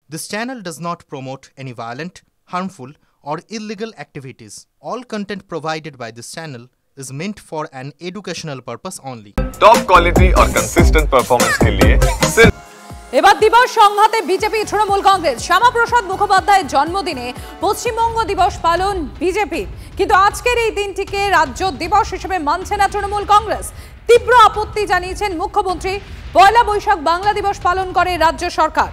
This channel does not promote any violent, harmful, or illegal activities. All content provided by this channel is meant for an educational purpose only. Top quality और consistent performance के लिए सिर्फ এবার দিবস সংঘাতে BJP Trinamool Congress Shyamaprasad মুখোপাধ্যায়ের জন্মদিনে পশ্চিমবঙ্গ দিবস পালন বিজেপি, কিন্তু আজকের এই দিনটিকে রাজ্য দিবস হিসেবে মানছে না তৃণমূল কংগ্রেস। তীব্র আপত্তি জানিয়েছেন মুখ্যমন্ত্রী। পয়লা বৈশাখ বাংলা দিবস পালন করে রাজ্য সরকার।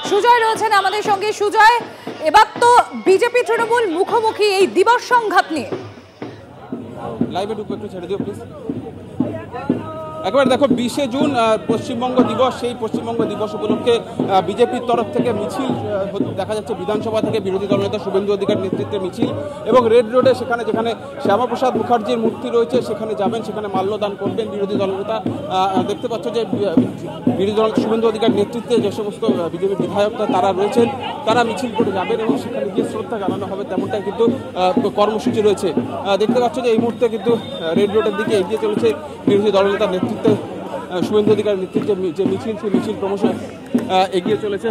সুজয় রয়েছেন আমাদের সঙ্গে। সুজয়, এবার তো বিজেপি তৃণমূল মুখোমুখি এই দিবস সংঘাত নিয়ে। লাইভে ঢুকো, একটু ছেড়ে দিও প্লিজ। একবার দেখো, 20শে জুন পশ্চিমবঙ্গ দিবস। সেই পশ্চিমবঙ্গ দিবস উপলক্ষে বিজেপির তরফ থেকে মিছিল দেখা যাচ্ছে। বিধানসভা থেকে বিরোধী দলনেতা শুভেন্দু অধিকারীর নেতৃত্বে মিছিল, এবং রেড রোডে যেখানে শ্যামাপ্রসাদ মুখার্জির মূর্তি রয়েছে সেখানে যাবেন, সেখানে মাল্যদান করবেন বিরোধী দলনেতা। দেখতে পাচ্ছ যে বিরোধী দল শুভেন্দু অধিকারীর নেতৃত্বে যে সমস্ত বিজেপি বিধায়করা তারা রয়েছেন, তারা মিছিল করে যাবেন এবং সেখানে গিয়ে শ্রদ্ধা জানানো হবে, তেমনটাই কিন্তু কর্মসূচি রয়েছে। দেখতে পাচ্ছ যে এই মুহূর্তে কিন্তু রেড রোডের দিকে এগিয়ে চলেছে বিরোধী দলনেতার নেতৃত্বে শুভেন্দু অধিকারীর নেতৃত্বে যে মিছিল, সেই মিছিল ক্রমশ এগিয়ে চলেছে।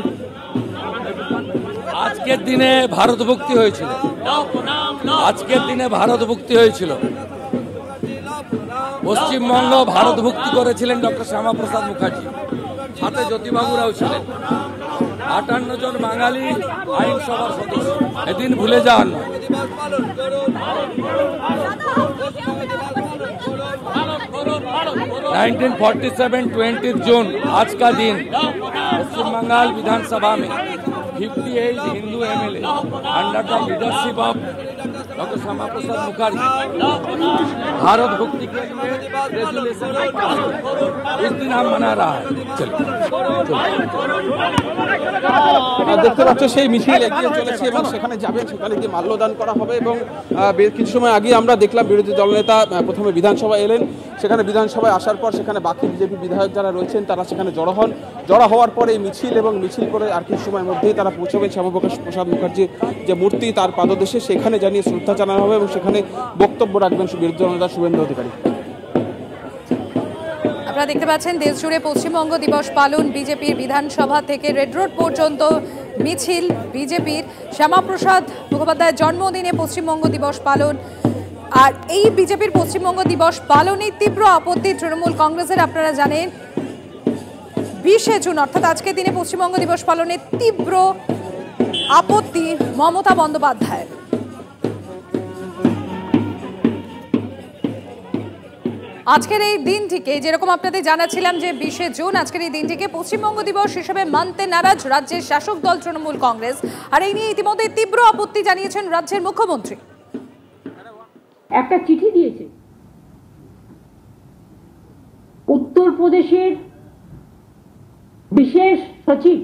আজকের দিনে ভারত ভক্তি হয়েছিল, আজকের দিনে ভারত ভক্তি হয়েছিল। পশ্চিমবঙ্গ ভারত ভক্তি করেছিলেন ডক্টর শ্যামাপ্রসাদ মুখার্জি, সাথে জ্যোতিবাবুরাও ছিলেন। 58 জন বাঙালি আইনসভার সদস্য, এদিন ভুলে যান। 1947 20 जून आज का दिन पश्चिम बंगाल विधानसभा में 58 Hindu MLA under the leadership of doctor Shyamaprasad Mukherjee Bharat भक्ति के लिए रेजोल्यूशन इस दिन हम मना रहा है। দেখতে পাচ্ছ সেই মিছিল এগিয়ে চলেছে এবং সেখানে যাবেন, সেখানে গিয়ে মাল্যদান করা হবে। এবং কিছু সময় আগে আমরা দেখলাম বিরোধী দলনেতা প্রথমে বিধানসভায় এলেন, সেখানে বিধানসভায় আসার পর সেখানে বাকি বিজেপি বিধায়ক যারা রয়েছেন তারা সেখানে জড়ো হওয়ার পরে এই মিছিল এবং মিছিল করে আর কিছু সময়ের মধ্যেই তারা পৌঁছবেন শ্যামাপ্রসাদ মুখার্জির যে মূর্তি তার পাদদেশে, সেখানে জানিয়ে শ্রদ্ধা জানানো হবে এবং সেখানে বক্তব্য রাখবেন বিরোধী দলনেতা শুভেন্দু অধিকারী। আপনারা দেখতে পাচ্ছেন দেশ জুড়ে পশ্চিমবঙ্গ দিবস পালন বিজেপির। বিধানসভা থেকে রেড রোড পর্যন্ত মিছিল বিজেপির। শ্যামাপ্রসাদ মুখোপাধ্যায়ের জন্মদিনে পশ্চিমবঙ্গ দিবস পালন, আর এই বিজেপির পশ্চিমবঙ্গ দিবস পালনে তীব্র আপত্তি তৃণমূল কংগ্রেসের। আপনারা জানেন 20শে জুন অর্থাৎ আজকের দিনে পশ্চিমবঙ্গ দিবস পালনে তীব্র আপত্তি মমতা বন্দ্যোপাধ্যায়ের। আজকের এই দিনটিকে, যেরকম আপনাদের জানাচ্ছিলাম যে 20শে জুন আজকের এই দিনটিকে পশ্চিমবঙ্গ দিবস হিসেবে মানতে নারাজ রাজ্যের শাসক দল তৃণমূল কংগ্রেস, আর এই নিয়ে ইতিমধ্যে তীব্র আপত্তি জানিয়েছেন রাজ্যের মুখ্যমন্ত্রী। একটা চিঠি দিয়েছে উত্তরপ্রদেশের বিশেষ সচিব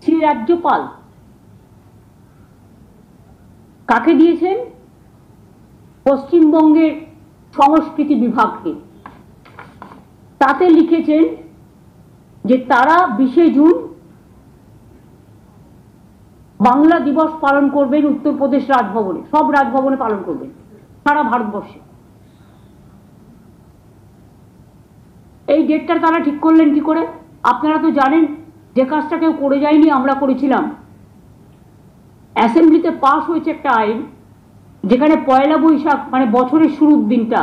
শ্রী রাজ্যপাল। কাকে দিয়েছেন? পশ্চিমবঙ্গের সংস্কৃতি বিভাগকে। তাতে লিখেছেন যে তারা 20শে জুন বাংলা দিবস পালন করবেন উত্তরপ্রদেশ রাজভবনে, সব রাজভবনে পালন করবেন সারা ভারতবর্ষে। এই ডেটটা তারা ঠিক করলেন কি করে? আপনারা তো জানেন যে কাজটা কেউ করে যায়নি, আমরা করেছিলাম। অ্যাসেম্বলিতে পাস হয়েছে একটা আইন যেখানে পয়লা বৈশাখ মানে বছরের শুরুর দিনটা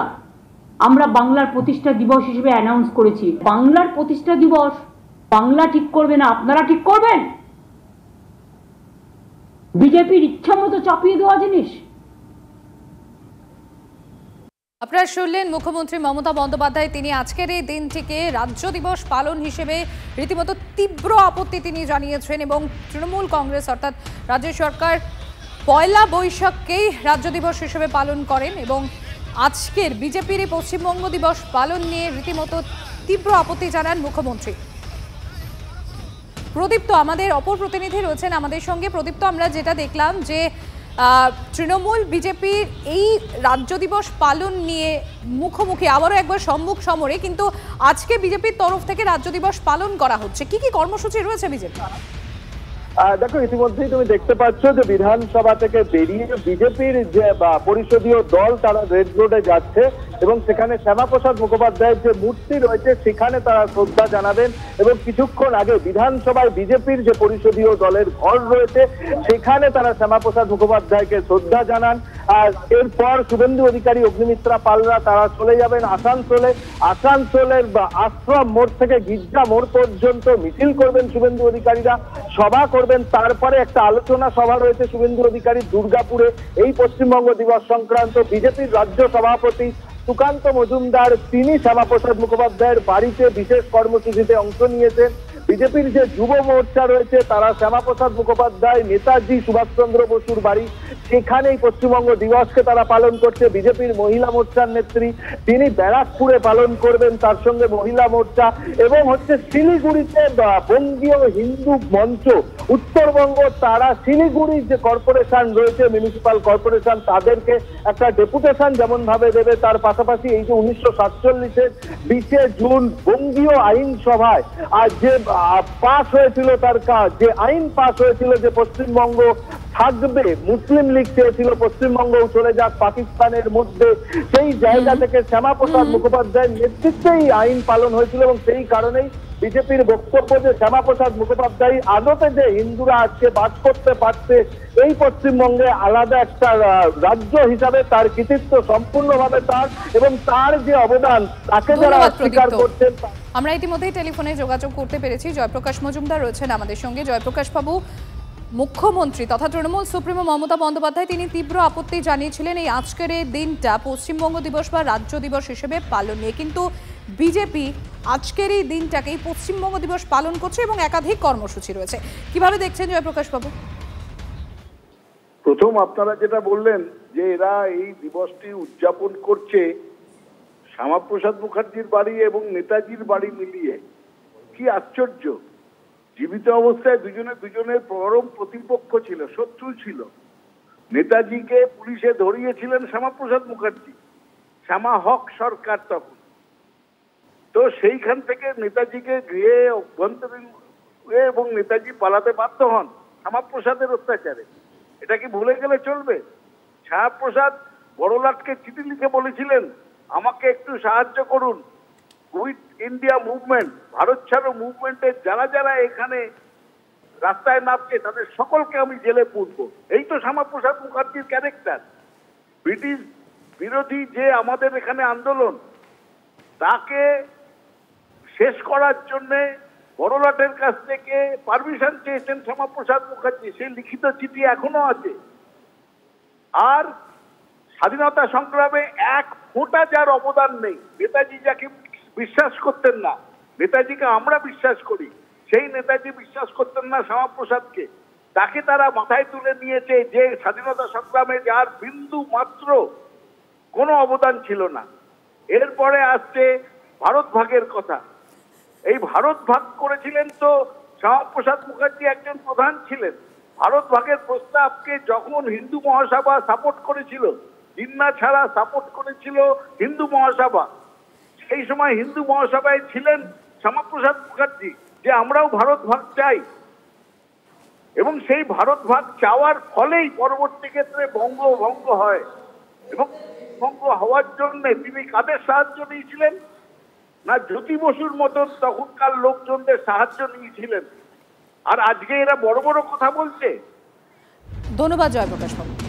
আমরা বাংলার প্রতিষ্ঠা দিবস হিসেবে অ্যানাউন্স করেছি। বাংলার প্রতিষ্ঠা দিবস বাংলা ঠিক করবে না, আপনারা ঠিক করবেন? বিজেপির ইচ্ছা মতো চাপিয়ে দেওয়া জিনিস। আপনারা শুনলেন মুখ্যমন্ত্রী মমতা বন্দ্যোপাধ্যায়। তিনি আজকের এই দিনটিকে রাজ্য দিবস পালন হিসেবে রীতিমতো তীব্র আপত্তি তিনি জানিয়েছেন, এবং তৃণমূল কংগ্রেস অর্থাৎ রাজ্য সরকার পয়লা বৈশাখকেই রাজ্য দিবস হিসেবে পালন করেন, এবং আজকের বিজেপির এই পশ্চিমবঙ্গ দিবস পালন নিয়ে রীতিমতো তীব্র আপত্তি জানান মুখ্যমন্ত্রী। প্রদীপ্ত আমাদের অপর প্রতিনিধি রয়েছেন আমাদের সঙ্গে। প্রদীপ্ত, আমরা যেটা দেখলাম যে তৃণমূল বিজেপির এই রাজ্য দিবস পালন নিয়ে মুখোমুখি, আবারও একবার সম্মুখ সমরে, কিন্তু আজকে বিজেপির তরফ থেকে রাজ্য দিবস পালন করা হচ্ছে। কি কি কর্মসূচি রয়েছে বিজেপি? দেখো, ইতিমধ্যেই তুমি দেখতে পাচ্ছ যে বিধানসভা থেকে বেরিয়ে বিজেপির যে পরিষদীয় দল তারা রেড রোডে যাচ্ছে এবং সেখানে শ্যামাপ্রসাদ মুখোপাধ্যায়ের যে মূর্তি রয়েছে সেখানে তারা শ্রদ্ধা জানাবেন এবং কিছুক্ষণ আগে বিধানসভায় বিজেপির যে পরিষদীয় দলের ঘর রয়েছে সেখানে তারা শ্যামাপ্রসাদ মুখোপাধ্যায়কে শ্রদ্ধা জানান। আর এরপর শুভেন্দু অধিকারী, অগ্নিমিত্রা পালরা তারা চলে যাবেন আসানসোলের আশ্রম মোড় থেকে গির্জা মোড় পর্যন্ত মিছিল করবেন শুভেন্দু অধিকারীরা, সভা করবেন। তারপরে একটা আলোচনা সভা রয়েছে শুভেন্দু অধিকারী দুর্গাপুরে। এই পশ্চিমবঙ্গ দিবস সংক্রান্ত বিজেপির রাজ্য সভাপতি সুকান্ত মজুমদার তিনি শ্যামাপ্রসাদ মুখোপাধ্যায়ের বাড়িতে বিশেষ কর্মসূচিতে অংশ নিয়েছেন। বিজেপির যে যুব মোর্চা রয়েছে তারা শ্যামাপ্রসাদ মুখোপাধ্যায় নেতাজি সুভাষচন্দ্র বসুর বাড়ি সেখানেই পশ্চিমবঙ্গ দিবসকে তারা পালন করছে। বিজেপির মহিলা মোর্চার নেত্রী তিনি ব্যারাকপুরে পালন করবেন, তার সঙ্গে মহিলা মোর্চা এবং শিলিগুড়িতে বঙ্গীয় হিন্দু মঞ্চ উত্তরবঙ্গ তারা শিলিগুড়ির যে কর্পোরেশন রয়েছে মিউনিসিপাল কর্পোরেশন তাদেরকে একটা ডেপুটেশন যেমন ভাবে দেবে। তার পাশাপাশি এই যে 1947-এর 20 জুন বঙ্গীয় আইনসভায় আর যে পাস হয়েছিল যে আইন পাস হয়েছিল যে পশ্চিমবঙ্গ থাকবে, মুসলিম লীগ চেয়েছিল পশ্চিমবঙ্গ চলে যাক পাকিস্তানের মধ্যে, সেই জায়গা থেকে শ্যামাপ্রসাদ মুখোপাধ্যায়ের নেতৃত্বেই আইন পালন হয়েছিল এবং সেই কারণেই বিজেপির বক্তব্য যে শ্যামাপ্রসাদ মুখোপাধ্যায় আদতে যে হিন্দুরা আজকে বাস করতে পারছে এই পশ্চিমবঙ্গে আলাদা একটা রাজ্য হিসাবে তার কৃতিত্ব সম্পূর্ণভাবে তার এবং তার যে অবদান তাকে যারা অস্বীকার করছেন। আমরা ইতিমধ্যেই টেলিফোনে যোগাযোগ করতে পেরেছি, জয়প্রকাশ মজুমদার রয়েছেন আমাদের সঙ্গে। জয়প্রকাশ বাবু, মুখ্যমন্ত্রী তথা তৃণমূল সুপ্রিমো মমতা বন্দ্যোপাধ্যায় তিনি তীব্র আপত্তি জানিয়েছিলেন এই আজকের এই দিনটা পশ্চিমবঙ্গ দিবস বা রাজ্য দিবস হিসেবে পালন নিয়ে, কিন্তু বিজেপি আজকের এই দিনটাকেই পশ্চিমবঙ্গ দিবস পালন করছে এবং একাধিক কর্মসূচি রয়েছে। কিভাবে দেখছেন জয়প্রকাশ বাবু? প্রথম আপনারা যেটা বললেন যে এরা এই দিবসটি উদযাপন করছে শ্যামাপ্রসাদ মুখার্জির বাড়ি এবং নেতাজির বাড়ি মিলিয়ে, কি আশ্চর্য। জীবিত অবস্থায় দুজনের পরম প্রতিপক্ষ ছিল, শত্রু ছিল। নেতাজিকে পুলিশে ধরিয়েছিলেন শ্যামাপ্রসাদ মুখার্জি, শ্যামা হক সরকার তখন। তো সেইখান থেকে নেতাজিকে গৃহে অভ্যন্তরীণ এবং নেতাজি পালাতে বাধ্য হন শ্যামাপ্রসাদের অত্যাচারে। এটা কি ভুলে গেলে চলবে? শ্যামাপ্রসাদ বড়লাটকে চিঠি লিখে বলেছিলেন আমাকে একটু সাহায্য করুন, কুইট ইন্ডিয়া মুভমেন্ট, ভারত ছাড়ো মুভমেন্টের যারা যারা এখানে রাস্তায় নামছে তাদের সকলকে আমি জেলে পুরবো। এই তো শ্যামাপ্রসাদ মুখার্জির ক্যারেক্টার। ব্রিটিশ বিরোধী যে আমাদের এখানে আন্দোলন তাকে শেষ করার জন্য বড়লাটের কাছ থেকে পারমিশন চেয়েছেন শ্যামাপ্রসাদ মুখার্জি, সেই লিখিত চিঠি এখনো আছে। আর স্বাধীনতা সংগ্রামে এক ফোঁটা যার অবদান নেই, নেতাজি যাকে বিশ্বাস করতেন না, নেতাজিকে আমরা বিশ্বাস করি, সেই নেতাজি বিশ্বাস করতেন না শ্যামাপ্রসাদকে, তাকে তারা মাথায় তুলে নিয়েছে যে স্বাধীনতা সংগ্রামে যার বিন্দু মাত্র কোনো অবদান ছিল না। এরপরে আসছে ভারত ভাগের কথা। এই ভারত ভাগ করেছিলেন তো শ্যামাপ্রসাদ মুখার্জি একজন প্রধান ছিলেন। ভারত ভাগের প্রস্তাবকে যখন হিন্দু মহাসভা সাপোর্ট করেছিল, জিন্না ছাড়া সাপোর্ট করেছিল হিন্দু মহাসভা, সেই সময় হিন্দু মহাসভায় ছিলেন শ্যামাপ্রসাদ মুখার্জি যে আমরাও ভারত ভাগ চাই। এবং সেই ভারত ভাগ চাওয়ার ফলেই পরবর্তী ক্ষেত্রে বঙ্গভঙ্গ হয়। এবং ভঙ্গ হওয়ার জন্য তিনি কাদের সাহায্য নিয়েছিলেন? না জ্যোতি বসুর মতন তখনকার লোকজনদের সাহায্য নিয়েছিলেন। আর আজকে এরা বড় বড় কথা বলছে। ধন্যবাদ জয়প্রকাশ বাবু।